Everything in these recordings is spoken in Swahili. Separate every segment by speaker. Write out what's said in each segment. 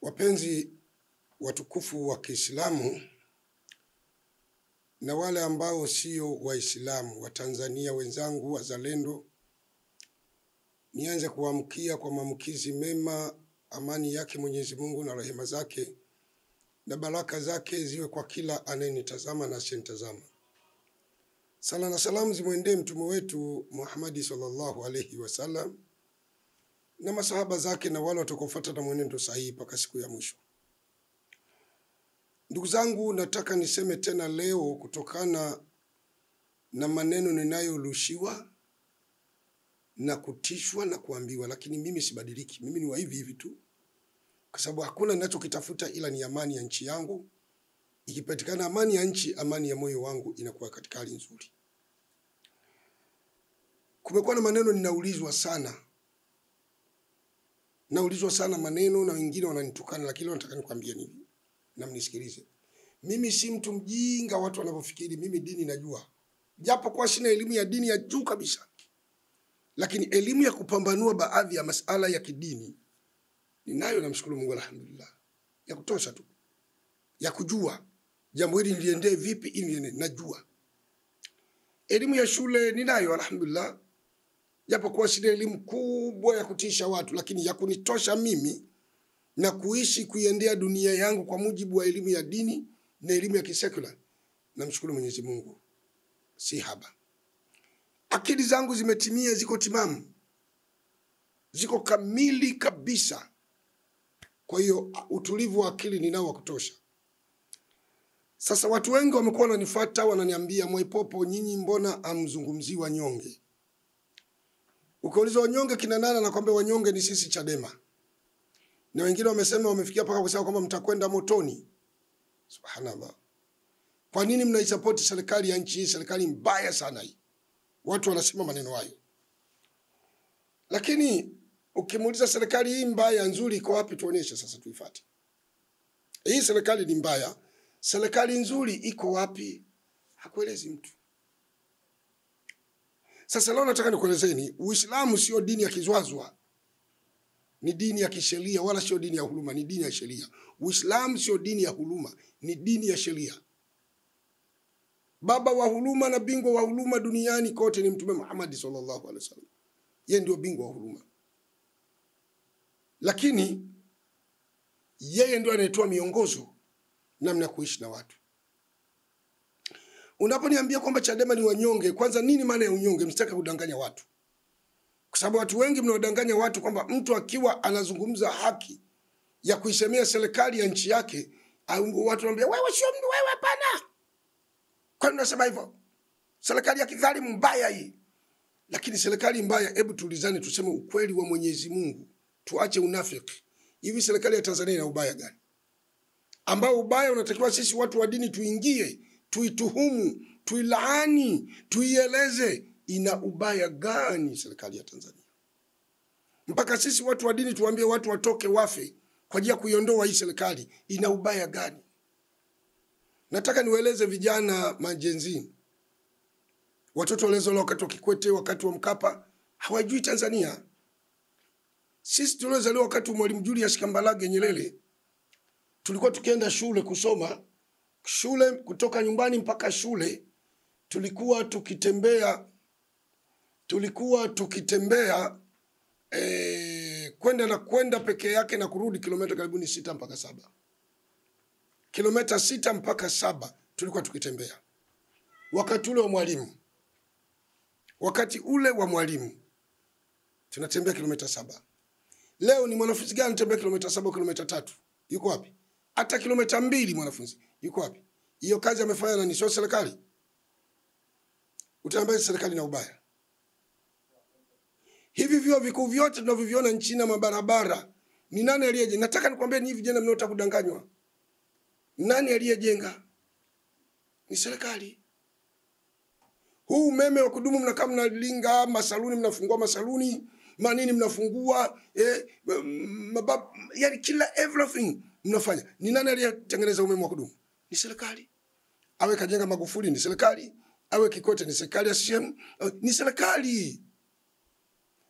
Speaker 1: Wapenzi watukufu wa Kiislamu na wale ambao sio Waislamu, wa Tanzania wenzangu wazalendo, nianze kuamkia kwa maamkizi mema, amani yake Mwenyezi Mungu na rehema zake na baraka zake ziwe kwa kila anayenitazama na asiyenitazama. Sala na salamu zimwendee mtume wetu Muhammad sallallahu alayhi wasallam na masahaba zake na wale watakaofuata na mwenendo sahihi mpaka siku ya mwisho. Ndugu zangu, nataka niseme tena leo kutokana na maneno ninayorushiwa na kutishwa na kuambiwa, lakini mimi sibadiliki. Mimi ni wa hivi hivi tu, kwa sababu hakuna ninachokitafuta ila ni amani ya nchi yangu. Ikipatikana amani ya nchi, amani ya moyo wangu inakuwa katika hali nzuri. Kumekuwa na maneno ninaulizwa sana. Naulizwa sana maneno na wengine wananitukana, lakini nataka nikwambie nini na mnisikilize. Mimi si mtu mjinga watu wanavyofikiri. Mimi dini najua. Japo kwa sina elimu ya dini ya juu kabisa, lakini elimu ya kupambanua baadhi ya masala ya kidini ninayo, namshukuru Mungu alhamdulillah. Ya kutosha tu. Ya kujua jambo hili niliendee vipi ili najua. Elimu ya shule ninayo alhamdulillah. Japo kwa sina elimu kubwa ya kutisha watu, lakini ya kunitosha mimi na kuishi kuiendea dunia yangu kwa mujibu wa elimu ya dini na elimu ya kisekula, namshukuru Mwenyezi Mungu si haba. Akili zangu zimetimia, ziko timamu, ziko kamili kabisa. Kwa hiyo utulivu wa akili ninao wa kutosha. Sasa watu wengi wamekuwa wananifuata, wananiambia, Mwaipopo, nyinyi mbona amzungumzii wanyonge? Ukiuliza wanyonge kina nani, nakwambia wanyonge ni sisi Chadema. Na wengine wamesema, wamefikia paka kusema kwamba mtakwenda motoni. Subhanallah. Kwa nini mnaisupport serikali ya nchi hii? Serikali mbaya sana hii. Watu wanasema maneno hayo. Lakini ukimuuliza serikali hii mbaya nzuri iko wapi, tuoneshe sasa tuifuate. Hii serikali ni mbaya, serikali nzuri iko wapi? Hakuelezi mtu. Sasa leo nataka nikuelezeni, Uislamu sio dini ya kizwazwa. Ni dini ya kisheria, wala sio dini ya huruma, ni dini ya sheria. Uislamu sio dini ya huruma, ni dini ya sheria. Baba wa huruma na bingwa wa huruma duniani kote ni Mtume Muhammad sallallahu alaihi wasallam. Yeye ndio bingwa wa huruma. Lakini yeye ndio anayetoa miongozo namna kuishi na watu. Unaponiambia kwamba Chadema ni wanyonge, kwanza nini maana ya unyonge? Msitaka kudanganya watu. Kwa sababu watu wengi mnaodanganya watu kwamba mtu akiwa anazungumza haki ya kuisemea serikali ya nchi yake, watu wanaambia wewe sio mtu, wewe hapana. Kwa nini unasema hivyo? Serikali ya kidhalimu mbaya hii. Lakini serikali mbaya, hebu tulizane tuseme ukweli wa Mwenyezi Mungu. Tuache unafiki. Hivi serikali ya Tanzania ina ubaya gani? Ambao ubaya unatakiwa sisi watu wa dini tuingie, tuituhumu, tuilaani, tuieleze ina ubaya gani serikali ya Tanzania? Mpaka sisi watu wa dini tuambie watu watoke wafe kwa ajili ya kuiondoa hii serikali, ina ubaya gani? Nataka niwaeleze vijana majenzi. Watoto walezo wakati wa Kikwete, wakati wa Mkapa, hawajui Tanzania. Sisi tuliozaliwa wakati wa Mwalimu Julius Kambarage Nyerere, tulikuwa tukienda shule kusoma. Shule kutoka nyumbani mpaka shule tulikuwa tukitembea kwenda peke yake na kurudi kilomita karibuni 6 mpaka 7. Kilomita 6 mpaka 7 tulikuwa tukitembea. Wakati ule wa mwalimu tunatembea kilomita 7. Leo ni mwanafunzi gani anatembea kilomita 7, kilomita 3? Yuko wapi? Hata kilomita 2 mwanafunzi yuko wapi? Hiyo kazi amefanya na ni sio serikali? Utaambia serikali na ubaya. Hivi vyuo vikuu vyote tunavyoviona nchini na mabarabara, ni nani aliyejenga? Nataka nikwambie ni hivi vijana mnaotaka kudanganywa. Nani aliyejenga? Ni serikali. Huu umeme wa kudumu mnakaa mnalinga, masaluni mnafungua masaluni, manini mnafungua, yani kila everything mnafanya. Ni nani aliyetengeneza umeme wa kudumu? Ni serikali. Awe kajenga Magufuli ni serikali, awe Kikwete ni serikali ya CCM, ni serikali.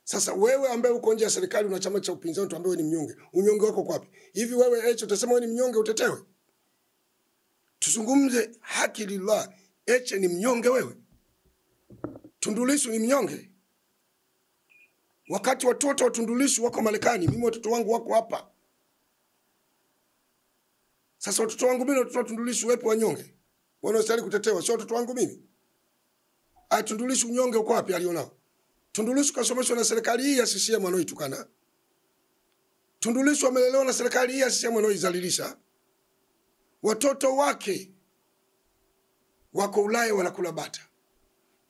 Speaker 1: Sasa wewe ambaye uko nje ya serikali una chama cha upinzani tuambie wewe ni mnyonge. Unyonge wako kwapi? Hivi wewe Heche utasema wewe ni mnyonge utetewe? Tuzungumze haki lillah. Heche ni mnyonge wewe? Tundu Lissu ni mnyonge? Wakati watoto wa Tundu Lissu wako Marekani, mimi watoto wangu wako hapa. Sasa watoto wangu mimi na watoto wa Tundu Lissu wepo wanyonge? Wanaostahili kutetewa sio watoto wangu mimi? Tundu Lissu unyonge uko wapi alionao? Tundu Lissu kasomeshwa na serikali hii ya CCM wanaoitukana. Tundu Lissu amelelewa na serikali hii ya CCM wanaoizalilisha. Watoto wake wako Ulaya wanakula bata.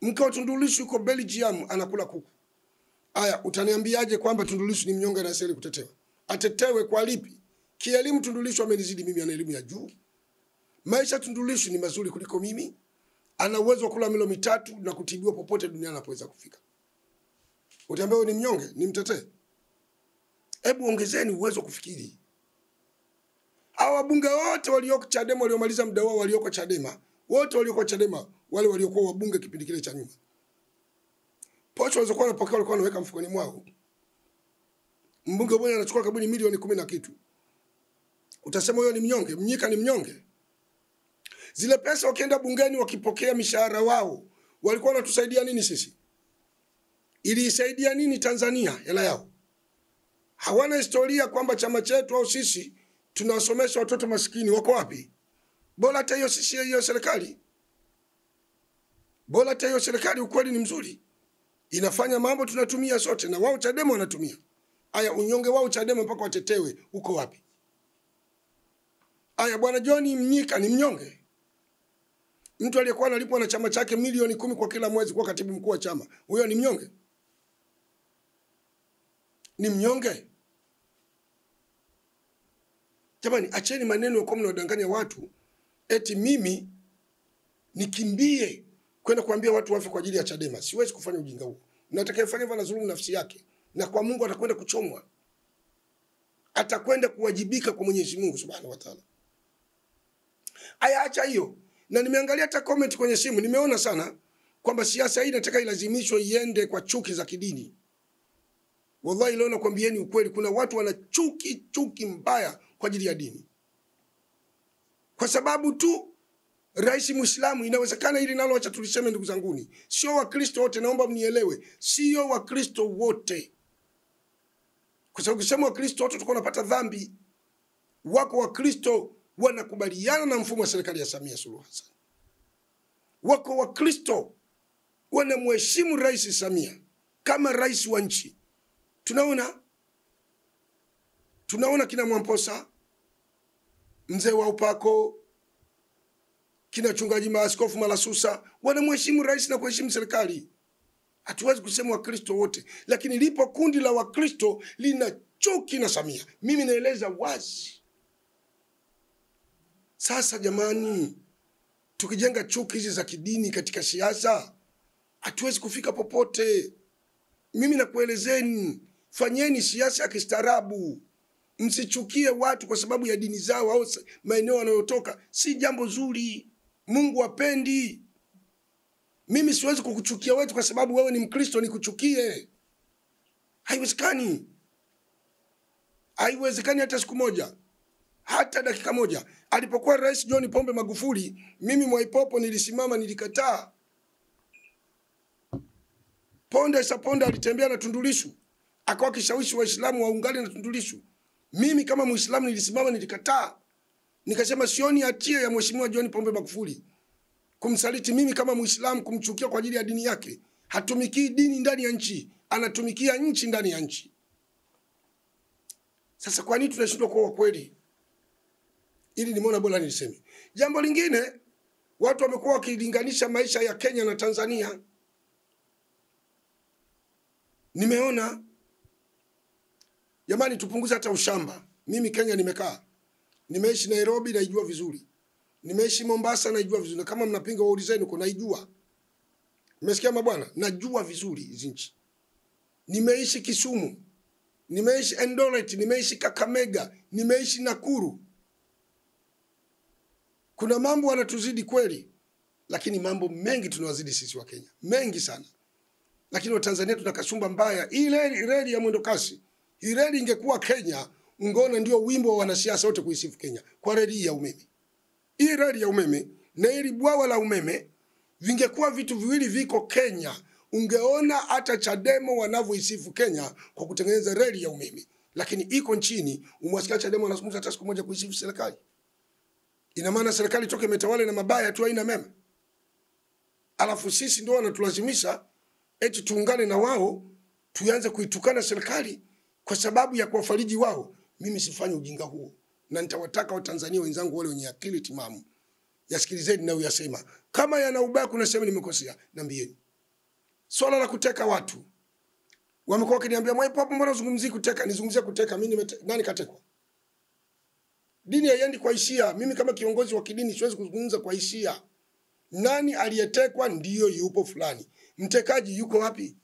Speaker 1: Mke wa Tundu Lissu yuko Belgium anakula kuku. Aya, utaniambiaje kwamba Tundu Lissu ni mnyonge na asili kutetewa? Atetewe kwa lipi? Kielimu Tundu Lissu amenizidi mimi, ana elimu ya juu. Maisha Tundu Lissu ni mazuri kuliko mimi. Ana uwezo wa kula milo mitatu na kutibiwa popote duniani anapoweza kufika. Utaambia wewe ni mnyonge, ni mtetee? Hebu ongezeni uwezo kufikiri. Hawa wabunge wote walioko Chadema waliomaliza muda wao walioko Chadema, wote walioko Chadema, wale waliokuwa wabunge kipindi kile cha nyuma. Posho walizokuwa wanapokea walikuwa wanaweka mfukoni mwao. Mbunge mmoja anachukua karibu milioni 10 na kitu. Utasema huyo ni mnyonge? Mnyika ni mnyonge? Zile pesa wakienda bungeni wakipokea mishahara wao, walikuwa wanatusaidia nini sisi? Ilisaidia nini Tanzania hela yao? Hawana historia kwamba chama chetu au sisi tunawasomesha watoto maskini. Wako wapi? Bora hata hiyo sisi hiyo serikali. Bora hata hiyo serikali ukweli ni mzuri. Inafanya mambo tunatumia sote na wao Chadema wanatumia. Aya, unyonge wao Chadema mpaka watetewe uko wapi? Aya, bwana John Mnyika ni mnyonge? Mtu aliyekuwa analipwa na chama chake milioni 10 kwa kila mwezi kwa katibu mkuu wa chama, huyo ni mnyonge? Ni mnyonge? Jamani, acheni maneno kwa mnaodanganya watu eti mimi nikimbie kwenda kuambia watu wafe kwa ajili ya Chadema. Siwezi kufanya ujinga huo. Natakayefanya hivyo anadhulumu nafsi yake, na kwa Mungu atakwenda kuchomwa. Atakwenda kuwajibika kwa Mwenyezi Mungu Subhanahu wa Ta'ala. Aya, acha hiyo. Na nimeangalia hata comment kwenye simu, nimeona sana kwamba siasa hii inataka ilazimishwe iende kwa chuki za kidini. Wallahi leo nakwambieni ukweli, kuna watu wana chuki mbaya kwa ajili ya dini. Kwa sababu tu rais Muislamu, inawezekana hili nalo acha tuliseme ndugu zanguni. Sio Wakristo wote, naomba mnielewe. Sio Wakristo wote. Kwa sababu ukisema Wakristo wote tutakuwa tunapata dhambi. Wako Wakristo wanakubaliana na mfumo wa serikali ya Samia Suluhu Hassan. Wako Wakristo wanamheshimu Rais Samia kama rais wa nchi. Tunaona kina Mwamposa, mzee wa upako, kina chungaji maaskofu Malasusa, wanamheshimu rais na kuheshimu serikali. Hatuwezi kusema Wakristo wote, lakini lipo kundi la Wakristo lina chuki na Samia. Mimi naeleza wazi. Sasa jamani, tukijenga chuki hizi za kidini katika siasa, hatuwezi kufika popote. Mimi nakuelezeni, fanyeni siasa ya kistaarabu. Msichukie watu kwa sababu ya dini zao au maeneo wanayotoka. Si jambo zuri. Mungu hapendi. Mimi siwezi kukuchukia wewe kwa sababu wewe ni Mkristo nikuchukie. Haiwezekani. Haiwezekani hata siku moja. Hata dakika moja. Alipokuwa Rais John Pombe Magufuli, mimi Mwaipopo nilisimama nilikataa. Ponda alitembea na Tundu Lissu, akawa kishawishi Waislamu waungane na Tundu Lissu. Mimi kama Muislamu nilisimama nilikataa. Nikasema sioni hatia ya Mheshimiwa John Pombe Magufuli kumsaliti mimi kama Muislamu, kumchukia kwa ajili ya dini yake. Hatumikii dini ndani ya nchi, anatumikia nchi ndani ya nchi. Sasa kwa nini tunashindwa kuwa kweli? Ili nimeona bora niliseme. Jambo lingine, watu wamekuwa wakilinganisha maisha ya Kenya na Tanzania. Nimeona jamani, tupunguze hata ushamba. Mimi Kenya nimekaa. Nimeishi Nairobi naijua vizuri. Nimeishi Mombasa naijua vizuri. Na kama mnapinga waulizeni uko naijua. Nimesikia mabwana, najua vizuri hizi nchi. Nimeishi Kisumu. Nimeishi Eldoret, nimeishi Kakamega, nimeishi Nakuru. Kuna mambo wanatuzidi kweli, lakini mambo mengi tunawazidi sisi wa Kenya. Mengi sana. Lakini Watanzania tuna kasumba mbaya. Hii reli ya mwendo kasi, hii reli ingekuwa Kenya, ungeona ndio wimbo wa wanasiasa wote kuisifu Kenya kwa reli ya umeme. Hii reli ya umeme na hili bwawa la umeme vingekuwa vitu viwili viko Kenya, ungeona hata Chadema wanavyoisifu Kenya kwa kutengeneza reli ya umeme. Lakini iko nchini, umwasikia Chadema wanazungumza hata siku moja kuisifu serikali. Ina maana serikali toke imetawale na mabaya tu, haina mema. Alafu sisi ndio wanatulazimisha eti tuungane na wao tuanze kuitukana serikali kwa sababu ya kuwafariji wao. Mimi sifanyi ujinga huo, na nitawataka Watanzania wenzangu wale wenye akili timamu yasikilizeni na uyasema. Kama yana ubaya kuna sema nimekosea, niambieni. Swala la kuteka watu, wamekuwa wakiniambia Mwaipopo hapo mbona uzungumzii kuteka? Nizungumzia kuteka. Mimi nani katekwa? Dini haiendi kwa hisia. Mimi kama kiongozi wa kidini siwezi kuzungumza kwa hisia. Nani aliyetekwa ndiyo yupo fulani. Mtekaji yuko wapi?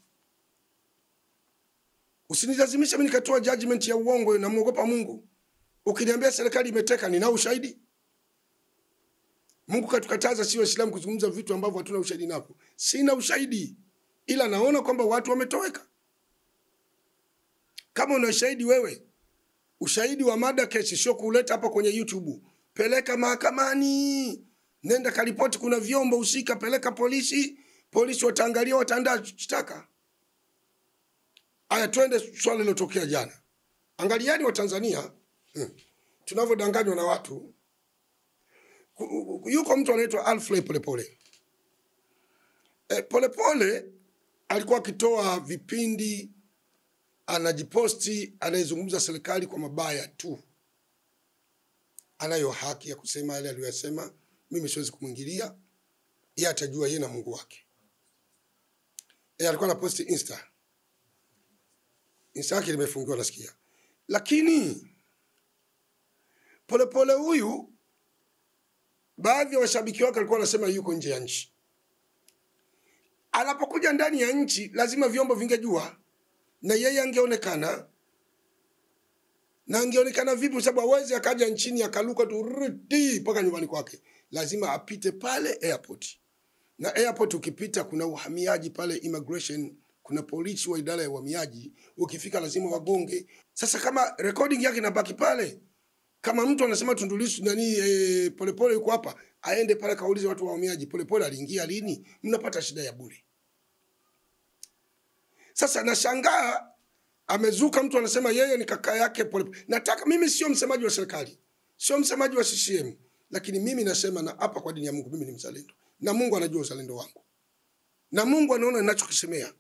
Speaker 1: Usinilazimisha mimi nikatoa judgment ya uongo, na muogopa Mungu. Ukiniambia serikali imeteka, ninao ushahidi. Mungu katukataza sio Waislamu kuzungumza vitu ambavyo hatuna ushahidi navyo. Sina ushahidi, ila naona kwamba watu wametoweka. Kama una ushahidi wewe, ushahidi wa mada kesi, sio kuleta hapa kwenye YouTube. Peleka mahakamani. Nenda karipoti, kuna vyombo husika, peleka polisi. Polisi wataangalia, wataandaa shtaka. Aya, twende swali lilotokea jana. Angaliani wa Tanzania, tunavyodanganywa na watu. Yuko mtu anaitwa Alfred Polepole. Polepole alikuwa akitoa vipindi, anajiposti, anayezungumza serikali kwa mabaya tu. Anayo haki ya kusema yale aliyosema, mimi siwezi kumwingilia. Yeye atajua yeye na Mungu wake. Alikuwa na posti Insta yake limefungiwa nasikia. Lakini Polepole huyu, baadhi ya washabiki wake walikuwa wanasema yuko nje ya nchi. Anapokuja ndani ya nchi lazima vyombo vingejua, na yeye angeonekana. Na angeonekana vipi? Kwa sababu hawezi akaja nchini akaluka tu rudi mpaka nyumbani kwake. Lazima apite pale airport. Na airport ukipita kuna uhamiaji pale, immigration, kuna polisi wa idara ya uhamiaji. Ukifika lazima wagonge. Sasa kama recording yake inabaki pale, kama mtu anasema Tundu Lissu Polepole yuko hapa, aende pale kaulize watu wa uhamiaji, Polepole aliingia lini? Mnapata shida ya bure. Sasa nashangaa amezuka mtu anasema yeye ni kaka yake Polepole. Nataka, mimi sio msemaji wa serikali, sio msemaji wa CCM, lakini mimi nasema na hapa kwa dini ya Mungu, mimi ni mzalendo. Na Mungu anajua uzalendo wangu. Na Mungu anaona ninachokisemea.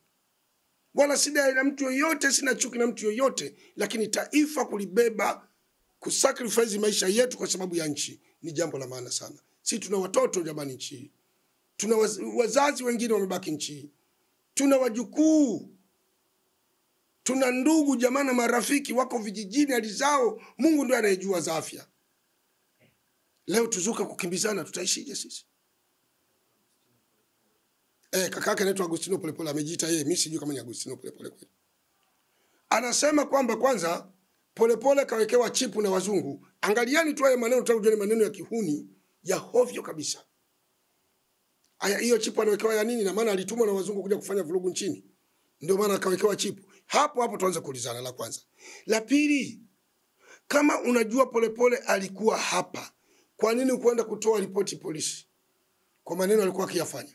Speaker 1: Wala sida na mtu yoyote, sina chuki na mtu yoyote, lakini taifa kulibeba, kusacrifice maisha yetu kwa sababu ya nchi ni jambo la maana sana. Si tuna watoto jamani nchi. Tuna wazazi wengine wamebaki nchi. Tuna wajukuu. Tuna ndugu jamaa na marafiki wako vijijini hadi zao. Mungu ndiye anayejua za afya. Leo tuzuka kukimbizana, tutaishije sisi? Kaka yake anaitwa Agustino Polepole, amejiita yeye, mimi sijui kama ni Agustino Polepole kweli. Anasema kwamba kwanza Polepole kawekewa chipu na wazungu. Angaliani tu haya maneno, tutakujua ni maneno ya kihuni, ya hovyo kabisa. Aya, hiyo chipu anawekewa ya nini? Na maana alitumwa na wazungu kuja kufanya vurugu nchini. Ndio maana akawekewa chipu. Hapo tuanze kuulizana, la kwanza. La pili, kama unajua Polepole alikuwa hapa, kwa nini ukwenda kutoa ripoti polisi kwa maneno alikuwa akiyafanya?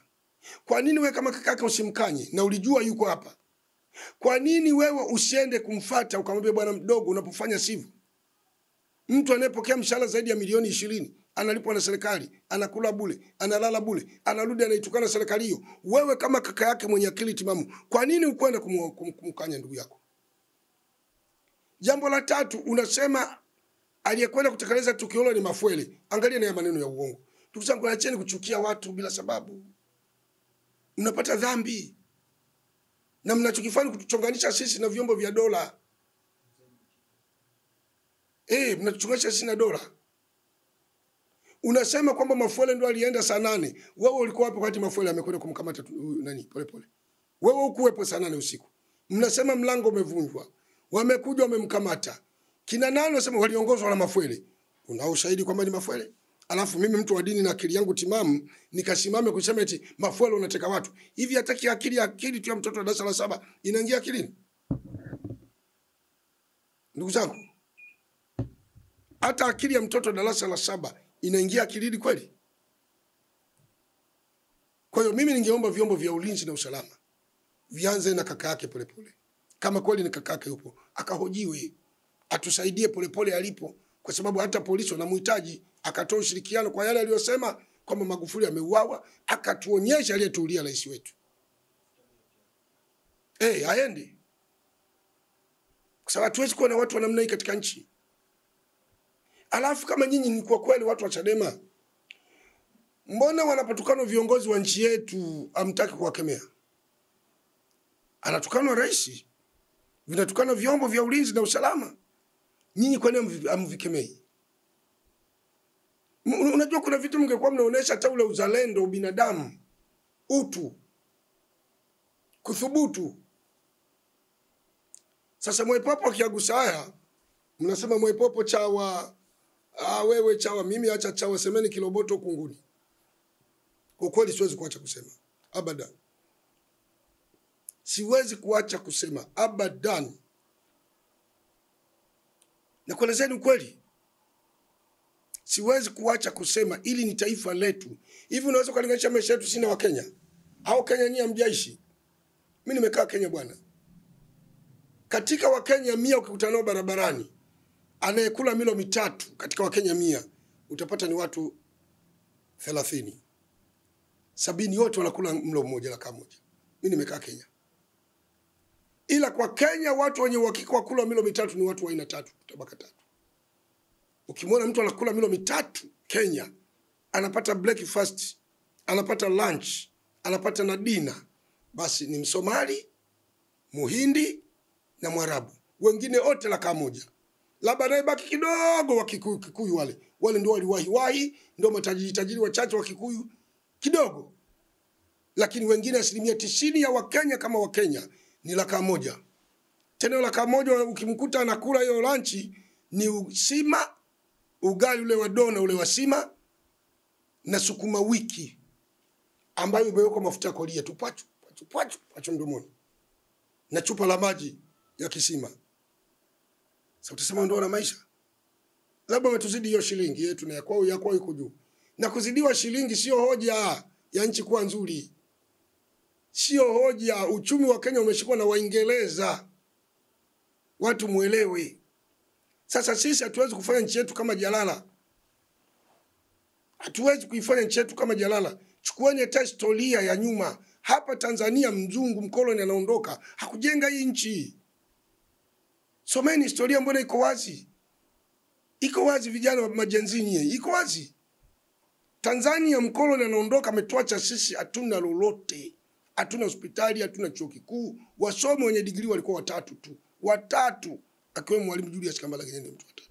Speaker 1: Kwa nini wewe kama kakake usimkanye na ulijua yuko hapa? Kwa nini wewe usiende kumfuata ukamwambia bwana mdogo, unapofanya sivyo? Mtu anayepokea mshahara zaidi ya milioni 20, analipwa na serikali, anakula bure, analala bure, anarudi anaitukana serikali hiyo. Wewe kama kaka yake mwenye akili timamu, kwa nini ukwenda kumkanya ndugu yako? Jambo la tatu, unasema aliyekwenda kutekeleza tukio hilo ni Mafwele. Angalia na maneno ya uongo. Ndugu zangu, acheni kuchukia watu bila sababu. Mnapata dhambi. Na mnachokifanya kutuchonganisha sisi na vyombo vya dola. Mnatuchonganisha sisi na dola. Unasema kwamba Mafwele ndo alienda saa 8. Wewe ulikuwa hapo wakati Mafwele amekwenda kumkamata Polepole? Wewe ukuwepo saa 8 usiku. Mnasema mlango umevunjwa. Wamekuja wamemkamata. Kina nani wasema waliongozwa na Mafwele? Una ushahidi kwamba ni Mafwele? Alafu mimi mtu wa dini na akili yangu timamu nikasimame kusema eti Mafuele unateka watu. Hivi hataki akili tu ya mtoto wa darasa la 7 inaingia akilini? Ndugu zangu, hata akili ya mtoto wa darasa la 7 inaingia akilini kweli? Kwa hiyo mimi ningeomba vyombo vya ulinzi na usalama vianze na kaka yake Polepole. Kama kweli ni kaka yake yupo, akahojiwe, atusaidie Polepole alipo, kwa sababu hata polisi wanamhitaji, akatoa ushirikiano kwa yale aliyosema kwamba Magufuli ameuawa, akatuonyesha aliyetuulia rais wetu. Aende. Kwa sababu hatuwezi kuwa na watu wa namna hii katika nchi. Alafu kama nyinyi ni kwa kweli watu wa Chadema, mbona wanapotukana viongozi wa nchi yetu hamtaki kuwakemea? Anatukanwa rais, vinatukana vyombo vya ulinzi na usalama. Nyinyi kwa nini hamvikemei? Unajua kuna vitu mngekuwa mnaonesha hata ule uzalendo, ubinadamu, utu, kuthubutu. Sasa Mwaipopo akiagusa haya, mnasema Mwaipopo chawa, wewe chawa, mimi acha chawa, semeni Kiloboto kunguni. Kwa kweli siwezi kuacha kusema, abadan. Siwezi kuacha kusema, abadan. Na kuelezeni ukweli, siwezi kuacha kusema, ili ni taifa letu. Hivi unaweza kulinganisha maisha yetu sina wa Kenya? Au Kenya nyinyi hamjaishi? Mimi nimekaa Kenya bwana. Katika wa Kenya 100 ukikutana nao barabarani, anayekula milo 3 katika wa Kenya 100 utapata ni watu 30. 70 wote wanakula mlo mmoja la kama moja. Mimi nimekaa Kenya. Ila kwa Kenya watu wenye uhakika wa kula milo 3 ni watu wa aina 3, tabaka 3. Ukimwona mtu anakula milo 3 Kenya, anapata breakfast, anapata lunch, anapata na dinner, basi ni Msomali, Muhindi na Mwarabu. Wengine wote la kama moja. Labda naye baki kidogo wa Kikuyu wale ndio waliwahi, ndio matajiri wachache wa Kikuyu kidogo. Lakini wengine 90% ya Wakenya kama Wakenya ni la kama moja. Tena la kama moja ukimkuta anakula hiyo lunch ni usima, ugali ule wa dona ule wa sima na sukuma wiki ambayo imewekwa mafuta kolia tu pachu mdomoni. Na chupa la maji ya kisima. Sasa utasema ndio na maisha. Labda umetuzidi hiyo shilingi yetu na ya kwao iko juu. Na kuzidiwa shilingi sio hoja ya nchi kuwa nzuri. Sio hoja. Uchumi wa Kenya umeshikwa na Waingereza. Watu muelewe. Sasa sisi hatuwezi kufanya nchi yetu kama jalala. Hatuwezi kuifanya nchi yetu kama jalala. Chukueni hata historia ya nyuma. Hapa Tanzania mzungu mkoloni anaondoka, hakujenga hii nchi. Someni historia, mbona iko wazi? Iko wazi vijana wa majenzini, iko wazi. Tanzania mkoloni anaondoka, ametuacha sisi hatuna lolote. Hatuna hospitali, hatuna chuo kikuu. Wasomi wenye degree walikuwa 3 tu. 3, akiwemo Mwalimu Julius Kambarage Nyerere mtu 3.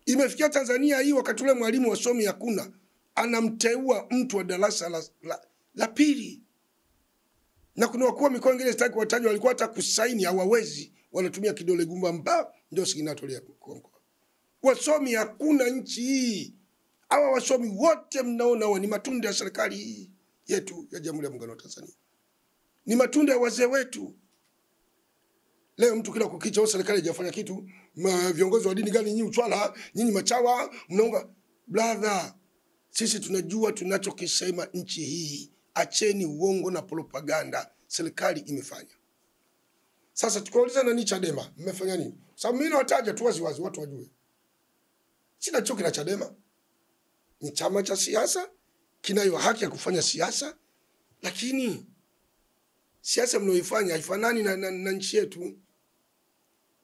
Speaker 1: Imefikia Tanzania hii wakati ule mwalimu wasomi hakuna, anamteua mtu wa darasa la pili. Na kuna wakuu wa mikoa wengine sitaki kuwataja, walikuwa hata kusaini hawawezi, wanatumia kidole gumba ndio signatoria kwa mkoa. Wasomi hakuna nchi hii. Hawa wasomi wote mnaona ni matunda ya serikali hii yetu ya Jamhuri ya Muungano wa Tanzania. Ni matunda ya wazee wetu. Leo mtu kila kukicha serikali haijafanya kitu, viongozi wa dini gani nyinyi uchwala, nyinyi machawa, mnaunga brother. Sisi tunajua tunachokisema nchi hii. Acheni uongo na propaganda. Serikali imefanya. Sasa tukauliza nani Chadema, mmefanya nini? Sababu mimi nawataja tu wazi watu wajue. Sina chuki na Chadema. Ni chama cha siasa, kinayo haki ya kufanya siasa, lakini siasa mnaoifanya haifanani na nchi yetu.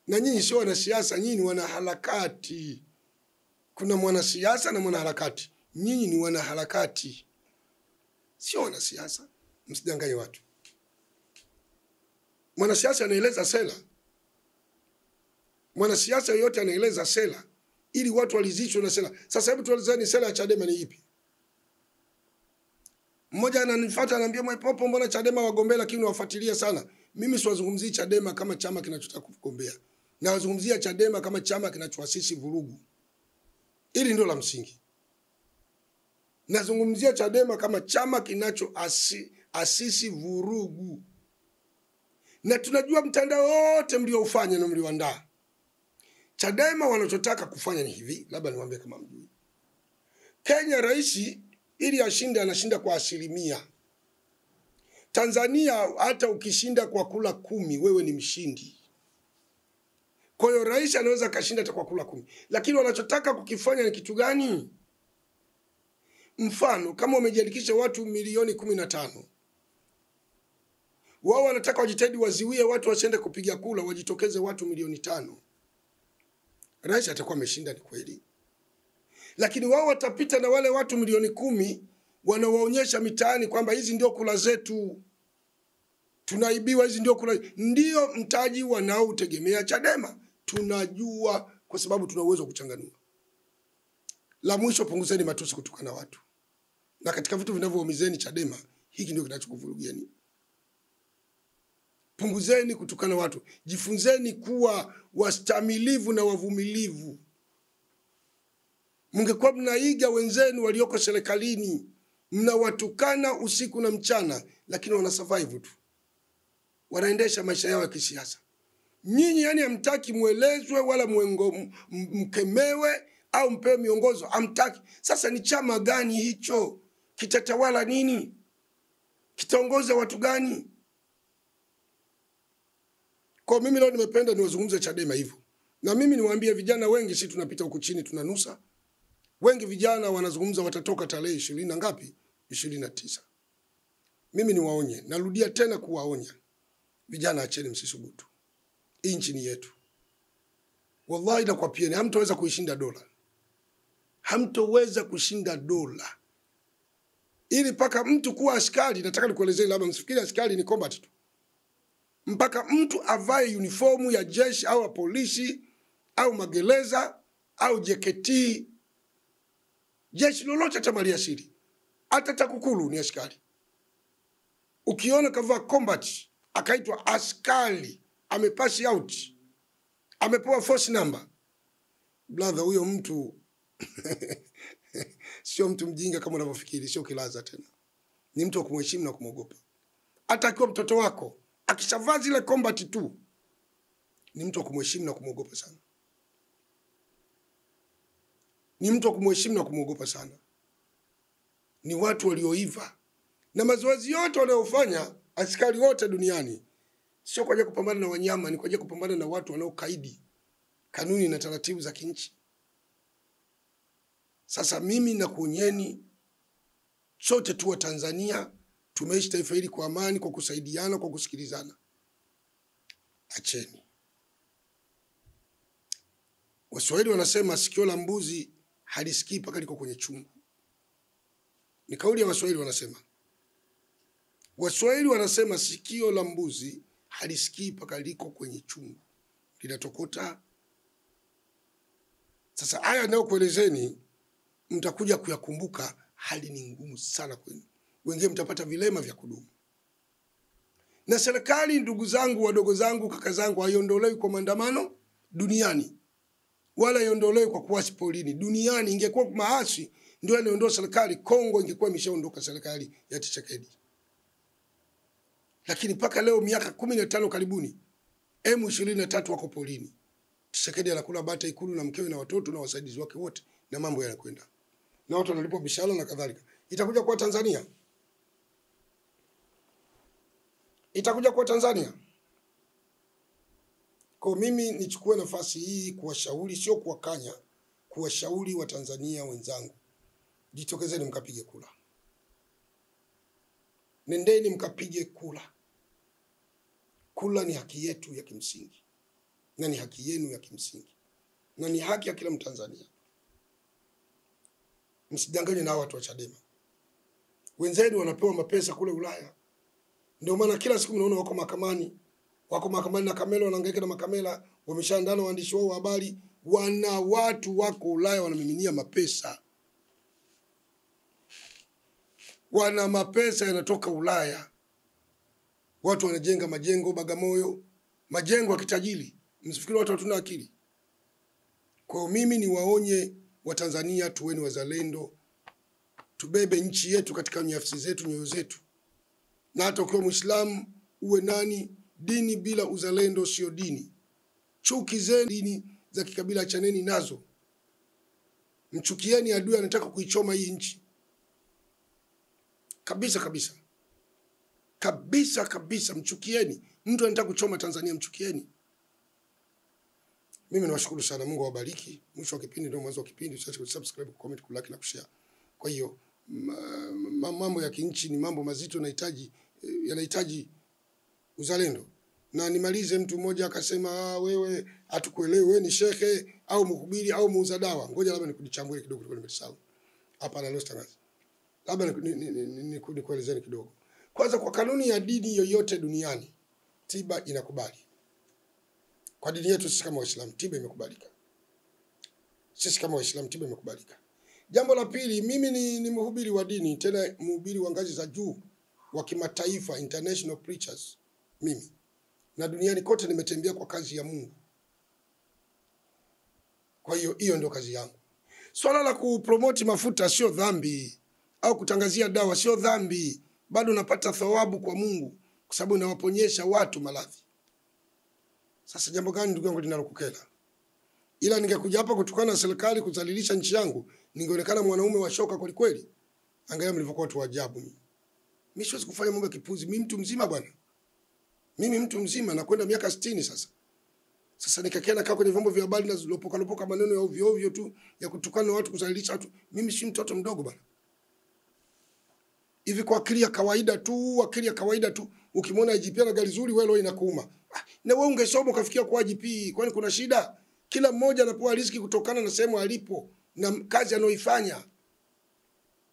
Speaker 1: Na nyinyi sio wana siasa, nyinyi ni wanaharakati. Kuna mwanasiasa na mwanaharakati. Nyinyi ni wanaharakati. Sio wana siasa. Msidanganye watu. Mwanasiasa anaeleza sera. Mwanasiasa yote anaeleza sera ili watu walizishwe na sera. Sasa hebu tuelezeni sera ya Chadema ni ipi? Mmoja ananifuata ananiambia Mwaipopo, mbona Chadema wagombea lakini wafuatilia sana? Mimi siwazungumzii Chadema kama chama kinachotaka kugombea. Na wazungumzia Chadema kama chama kinachoasisi vurugu. Ili ndio la msingi. Nazungumzia Chadema kama chama kinacho asisi vurugu. Na tunajua mtandao wote mlioufanya na mlioandaa. Chadema wanachotaka kufanya ni hivi, labda niwaambie kama mjui. Kenya rais ili ashinde anashinda kwa 1%. Tanzania hata ukishinda kwa kula 10 wewe ni mshindi. Kwa hiyo rais anaweza kashinda hata kwa kula 10. Lakini wanachotaka kukifanya ni kitu gani? Mfano kama wamejiandikisha watu milioni 15. Wao wanataka wajitahidi waziwie watu wasiende kupiga kula, wajitokeze watu milioni 5. Rais atakuwa ameshinda, ni kweli. Lakini wao watapita na wale watu milioni 10 wanawaonyesha mitaani kwamba hizi ndio kula zetu, tunaibiwa, hizi ndio kula. Ndio mtaji wanaotegemea Chadema. Tunajua kwa sababu tuna uwezo kuchanganua. La mwisho, punguzeni matusi kutukana watu. Na katika vitu vinavyoumizeni Chadema, hiki ndio kinachokuvurugieni. Punguzeni kutukana watu. Jifunzeni kuwa wastamilivu na wavumilivu. Mngekuwa mnaiga wenzenu walioko serikalini, mnawatukana usiku na mchana, lakini wana survive tu. Wanaendesha maisha yao ya kisiasa. Nyinyi yani hamtaki muelezwe wala mkemewe au mpewe miongozo, hamtaki. Sasa ni chama gani hicho? Kitatawala nini? Kitaongoza watu gani? Kwa mimi leo nimependa niwazungumze Chadema hivyo. Na mimi niwaambie vijana wengi, sisi tunapita huku chini tunanusa. Wengi vijana wanazungumza watatoka tarehe 20 na ngapi? 29. Mimi niwaonye, narudia tena kuwaonya. Vijana acheni msisubutu. Hii nchi ni yetu. Wallahi na kwa pieni, hamtoweza kuishinda dola. Hamtoweza kushinda dola. Ili paka mtu kuwa askari, nataka nikuelezee, labda msifikiri askari ni combat tu. Mpaka mtu avae uniformu ya jeshi au polisi au magereza au JKT, jeshi lolote tamalia siri, hata TAKUKURU ni askari. Ukiona kavaa combat akaitwa askari, amepass out, amepewa force number, brother, huyo mtu sio mtu mjinga kama unavyofikiri, sio kilaza tena. Ni mtu wa kumheshimu na kumogopa. Hata akiwa mtoto wako akishavaa zile combat tu, ni mtu wa kumheshimu na kumogopa sana. Ni mtu wa kumheshimu na kumogopa sana. Ni watu walioiva. Na mazoezi yote wanayofanya askari wote duniani sio kwa ajili kupambana na wanyama, ni kwa ajili kupambana na watu wanaokaidi kanuni na taratibu za kinchi. Sasa mimi nakuonyeni sote tu wa Tanzania tumeishi taifa hili kwa amani, kwa kusaidiana, kwa kusikilizana. Acheni. Waswahili wanasema sikio la mbuzi halisikii mpaka liko kwenye chungu. Ni kauli ya Waswahili wanasema. Waswahili wanasema sikio la mbuzi halisikii mpaka liko kwenye chungu. Linatokota. Sasa haya nao kuelezeni, mtakuja kuyakumbuka, hali ni ngumu sana kwenu. Wengine mtapata vilema vya kudumu. Na serikali, ndugu zangu, wadogo zangu, kaka zangu, haiondolewi kwa maandamano duniani, wala haiondolewi kwa kuasi polini duniani. Ingekuwa maasi ndio yanaondoa serikali, Kongo ingekuwa imeshaondoka serikali ya Tshisekedi. Lakini paka leo miaka 15 karibuni M23 wako polini. Tshisekedi anakula bata Ikulu na mkewe na watoto na wasaidizi wake wote, na mambo yanakwenda. Na watu wanalipwa mishahara na kadhalika. Itakuja kwa Tanzania? Itakuja kwa Tanzania? Kwa mimi nichukue nafasi hii kuwashauri, sio kuwakanya, kuwashauri wa Tanzania wenzangu. Jitokezeni mkapige kula. Nendeni mkapige kula. Kula ni haki yetu ya kimsingi. Na ni haki yenu ya kimsingi. Na ni haki ya kila Mtanzania. Msidanganywe na watu wa Chadema. Wenzenu wanapewa mapesa kule Ulaya. Ndio maana kila siku mnaona wako mahakamani. Wako mahakamani na kamera, wanahangaika na makamera, wameshaandana waandishi wao wa habari, wana watu wako Ulaya wanamiminia mapesa. Wana mapesa yanatoka Ulaya. Watu wanajenga majengo Bagamoyo, majengo ya kitajiri. Msifikiri watu hatuna akili. Kwa mimi ni waonye wa Tanzania, tuweni wazalendo. tubebe nchi yetu katika nafsi zetu, nyoyo zetu. Na hata ukiwa Muislamu uwe nani, dini bila uzalendo sio dini. Chuki zenu dini za kikabila, chaneni nazo. Mchukieni adui anataka kuichoma hii nchi. Kabisa kabisa. Kabisa kabisa, mchukieni. Mtu anataka kuchoma Tanzania, mchukieni. Mimi nawashukuru sana, Mungu awabariki. Mwisho wa kipindi ndio mwanzo wa kipindi. Usiache kusubscribe, comment, kulike na kushare. Kwa hiyo mambo ya kinchi ni mambo mazito, yanahitaji uzalendo. Na nimalize, mtu mmoja akasema wewe hatukuelewi, wewe ni shekhe au mhubiri au muuza dawa. Ngoja labda nikuchambue kidogo, kwa nimesahau. Hapa na Lost. Labda nikuelezeni kidogo. Kwanza, kwa kanuni ya dini yoyote duniani, tiba inakubali. Kwa dini yetu sisi kama Waislamu, tiba imekubalika. Sisi kama Waislamu, tiba imekubalika. Jambo la pili, mimi ni mhubiri wa dini, tena mhubiri wa ngazi za juu wa kimataifa, international preachers mimi. Na duniani kote nimetembea kwa kazi ya Mungu. Kwa hiyo ndio kazi yangu. Swala la kupromote mafuta sio dhambi, au kutangazia dawa sio dhambi. Bado napata thawabu kwa Mungu kwa sababu nawaponyesha watu maradhi. Sasa jambo gani ndugu yangu linalokukera? Ila ningekuja hapa kutukana na serikali, kudhalilisha nchi yangu, ningeonekana mwanaume wa shoka kweli kweli. Angalia mlivyokuwa watu wa ajabu mimi. Mimi siwezi kufanya mambo ya kipuzi, mimi mtu mzima bwana. Mimi mtu mzima na kwenda miaka 60 sasa. Sasa nikakaa nakaa kwenye vyombo vya habari na lopoka maneno ya ovyo ovyo tu ya kutukana na watu, kudhalilisha watu. Mimi si mtoto mdogo bwana. Hivi kwa akili ya kawaida tu, ukimwona IGP na gari zuri, wewe leo inakuuma. Na wewe ungesoma ukafikia kwa IGP, kwani kuna shida? Kila mmoja anapewa riziki kutokana na sehemu alipo na kazi anayoifanya.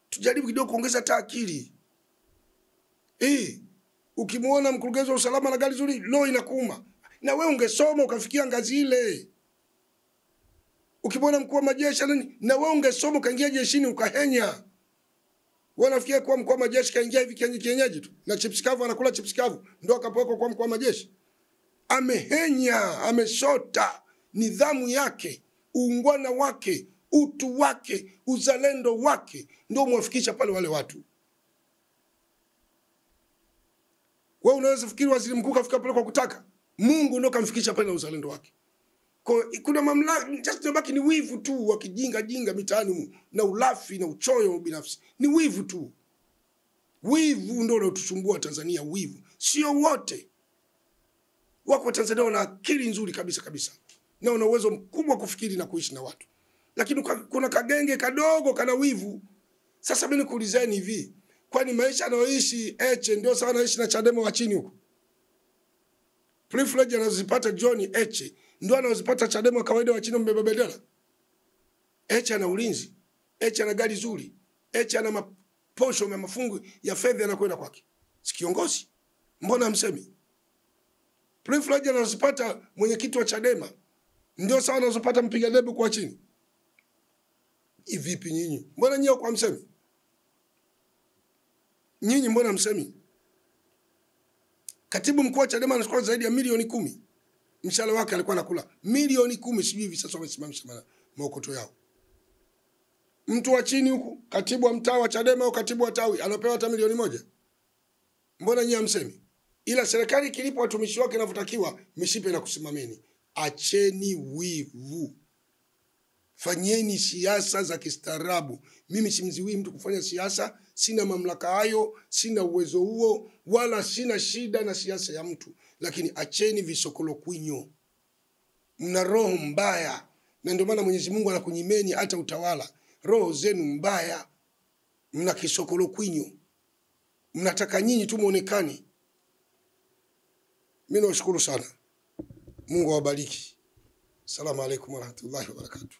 Speaker 1: Tujaribu kidogo kuongeza akili. Ukimwona mkurugenzi wa usalama na gari zuri, leo inakuuma. Na wewe ungesoma ukafikia ngazi ile. Ukimwona mkuu wa majeshi na wewe ungesoma ukaingia jeshini ukahenya. Wanafikia kwa mkuu wa majeshi kaingia hivi kienyeji tu. Na chips kavu anakula chips kavu. Ndio akapelekwa kwa mkuu wa majeshi. Amehenya, ameshota nidhamu yake, uungwana wake, utu wake, uzalendo wake, ndio mwafikisha pale wale watu. Wewe unaweza fikiri waziri mkuu kafika pale kwa kutaka? Mungu ndio kamfikisha pale na uzalendo wake. Kuna mamlaka, just nabaki ni wivu tu wa kijinga mitaani na ulafi na uchoyo binafsi. Ni wivu tu. Wivu ndio unaotusumbua Tanzania, wivu. Sio wote. Wako Tanzania wana akili nzuri kabisa. Na wana uwezo mkubwa kufikiri na kuishi na watu. Lakini kuna kagenge kadogo kana wivu. Sasa mimi nikuulizeni hivi, kwani maisha anaoishi Heche ndio sawa anaishi na Chadema wa chini huko? Privilege anazipata John Heche ndio anazipata Chadema kawaida wa chini mbeba bendera? Heche ana ulinzi, Heche ana gari zuri, Heche ana maposho ya mafungu ya fedha yanakwenda kwake. Si kiongozi? Mbona msemi? Privilege anazipata mwenyekiti wa Chadema ndio sawa anazopata mpiga debe kwa chini. Vipi nyinyi? Mbona nyinyi kwa msemi? Nyinyi mbona msemi? Katibu mkuu wa Chadema anachukua zaidi ya milioni 10. Mshahara wake alikuwa anakula milioni 10, sijui hivi sasa wamesimamisha maokoto yao. Mtu wa chini huku, katibu wa mtaa wa Chadema au katibu wa tawi anapewa hata milioni 1. Mbona nyinyi hamsemi? Ila serikali kilipo watumishi wake inavyotakiwa, mishipe na kusimameni. Acheni wivu. Fanyeni siasa za kistaarabu. Mimi simziwi mtu kufanya siasa, sina mamlaka hayo, sina uwezo huo, wala sina shida na siasa ya mtu. Lakini acheni visokolo kwinyo. Mna roho mbaya. Na ndio maana Mwenyezi Mungu anakunyimeni hata utawala. Roho zenu mbaya. Mna kisokolo kwinyo. Mnataka nyinyi tu muonekane. Mimi nawashukuru sana. Mungu awabariki. Asalamu alaykum wa rahmatullahi wa barakatuh.